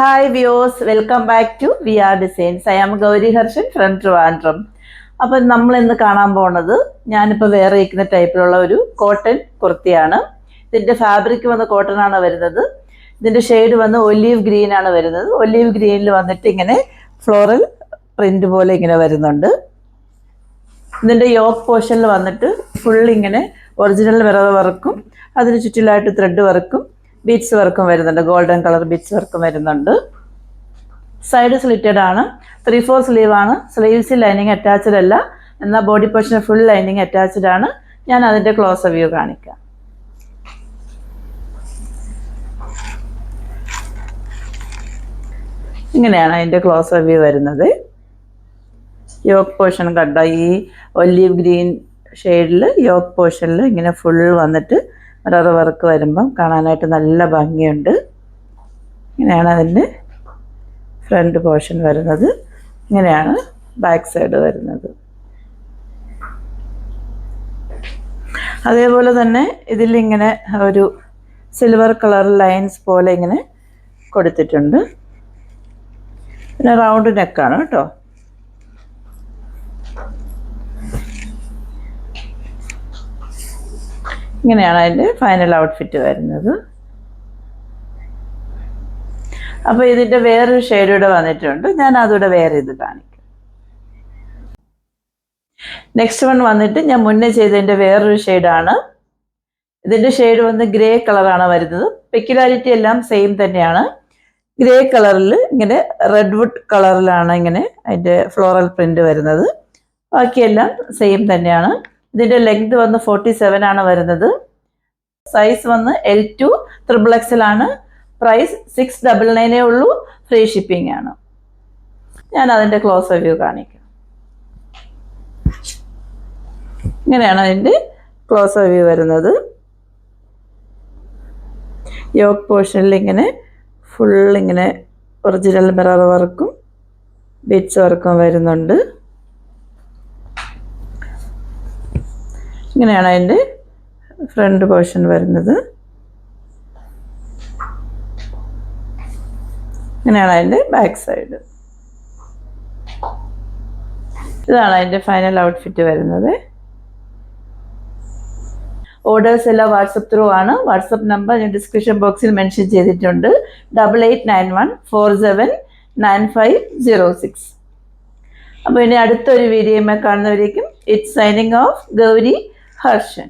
Hi viewers, welcome back to VR Designs. I am Gauri Harshan from Trivandrum. അപ്പോൾ നമ്മൾ ഇന്ന് കാണാൻ പോകുന്നത് ഞാനിപ്പോൾ വേറെ ഇരിക്കുന്ന ടൈപ്പിലുള്ള ഒരു കോട്ടൺ കുർത്തിയാണ്. ഇതിൻ്റെ ഫാബ്രിക് വന്ന് കോട്ടൺ ആണ് വരുന്നത്. ഇതിൻ്റെ ഷെയ്ഡ് വന്ന് ഒലീവ് ഗ്രീൻ ആണ് വരുന്നത്. ഒലീവ് ഗ്രീനിൽ വന്നിട്ട് ഇങ്ങനെ ഫ്ലോറൽ പ്രിന്റ് പോലെ ഇങ്ങനെ വരുന്നുണ്ട്. ഇതിൻ്റെ യോക്ക് പോർഷനിൽ വന്നിട്ട് ഫുൾ ഇങ്ങനെ ഒറിജിനൽ മിറർ വർക്കും അതിന് ചുറ്റിലായിട്ട് ത്രെഡ് വർക്കും ബീഡ്സ് വർക്കും വരുന്നുണ്ട്. ഗോൾഡൻ കളർ ബീഡ്സ് വർക്കും വരുന്നുണ്ട്. സൈഡ് സ്ലിറ്റഡ് ആണ്. 3/4 സ്ലീവ് ആണ്. സ്ലീവ്സിൽ ലൈനിങ് അറ്റാച്ച്ഡ് അല്ല, എന്നാൽ body portion full lining attached ആണ്. ഞാൻ അതിൻ്റെ ക്ലോസ് വ്യൂ കാണിക്കാം. ഇങ്ങനെയാണ് അതിൻ്റെ ക്ലോസ് വ്യൂ വരുന്നത്. യോക്ക് പോർഷൻ കണ്ടോ, ഈ ഒലീവ് ഗ്രീൻ ഷെയ്ഡിൽ യോക്ക് പോർഷനിൽ ഇങ്ങനെ ഫുൾ വന്നിട്ട് മിറർ വർക്ക് വരുമ്പം കാണാനായിട്ട് നല്ല ഭംഗിയുണ്ട്. ഇങ്ങനെയാണ് അതിൻ്റെ ഫ്രണ്ട് പോർഷൻ വരുന്നത്. ഇങ്ങനെയാണ് ബാക്ക് സൈഡ് വരുന്നത്. അതേപോലെ തന്നെ ഇതിലിങ്ങനെ ഒരു സിൽവർ കളർ ലൈൻസ് പോലെ ഇങ്ങനെ കൊടുത്തിട്ടുണ്ട്. പിന്നെ റൗണ്ട് നെക്കാണ് കേട്ടോ. ഇങ്ങനെയാണ് അതിൻ്റെ ഫൈനൽ ഔട്ട്ഫിറ്റ് വരുന്നത്. അപ്പോൾ ഇതിൻ്റെ വേറൊരു ഷെയ്ഡ് ഇവിടെ വന്നിട്ടുണ്ട്. ഞാൻ അതുകൂടെ വേറെ ഇത് കാണിക്കാം. നെക്സ്റ്റ് വൺ വന്നിട്ട് ഞാൻ മുന്നേ ചെയ്തതിൻ്റെ വേറൊരു ഷെയ്ഡാണ്. ഇതിൻ്റെ ഷെയ്ഡ് വന്ന് ഗ്രേ കളറാണ് വരുന്നത്. പെക്യുലാരിറ്റി എല്ലാം സെയിം തന്നെയാണ്. ഗ്രേ കളറിൽ ഇങ്ങനെ റെഡ് വുഡ് കളറിലാണ് ഇങ്ങനെ അതിൻ്റെ ഫ്ലോറൽ പ്രിന്റ് വരുന്നത്. ബാക്കിയെല്ലാം സെയിം തന്നെയാണ്. ഇതിൻ്റെ ലെങ്ത് വന്ന് 47 ആണ് വരുന്നത്. സൈസ് വന്ന് L2 XXL ആണ്. പ്രൈസ് 699 ഉള്ളൂ. ഫ്രീ ഷിപ്പിംഗ് ആണ്. ഞാൻ അതിൻ്റെ ക്ലോസ് വ്യൂ കാണിക്കാം. ഇങ്ങനെയാണ് അതിൻ്റെ ക്ലോസ് വ്യൂ വരുന്നത്. യോക്ക് പോർഷനിൽ ഇങ്ങനെ ഫുൾ ഇങ്ങനെ ഒറിജിനൽ മിറർ വർക്കും ബീഡ്സ് വർക്കും വരുന്നുണ്ട്. ഇങ്ങനെയാണ് അതിൻ്റെ ഫ്രണ്ട് പോർഷൻ വരുന്നത്. ഇങ്ങനെയാണ് അതിൻ്റെ ബാക്ക് സൈഡ്. ഇതാണ് അതിൻ്റെ ഫൈനൽ ഔട്ട്ഫിറ്റ് വരുന്നത്. ഓർഡേഴ്സ് എല്ലാം വാട്സപ്പ് ത്രൂ ആണ്. വാട്സപ്പ് നമ്പർ ഞാൻ ഡിസ്ക്രിപ്ഷൻ ബോക്സിൽ മെൻഷൻ ചെയ്തിട്ടുണ്ട്. 8891479506. അപ്പോൾ ഇനി അടുത്തൊരു വീഡിയോയുമായി കാണുന്നവരേക്കും it's signing off Gauri Harshan.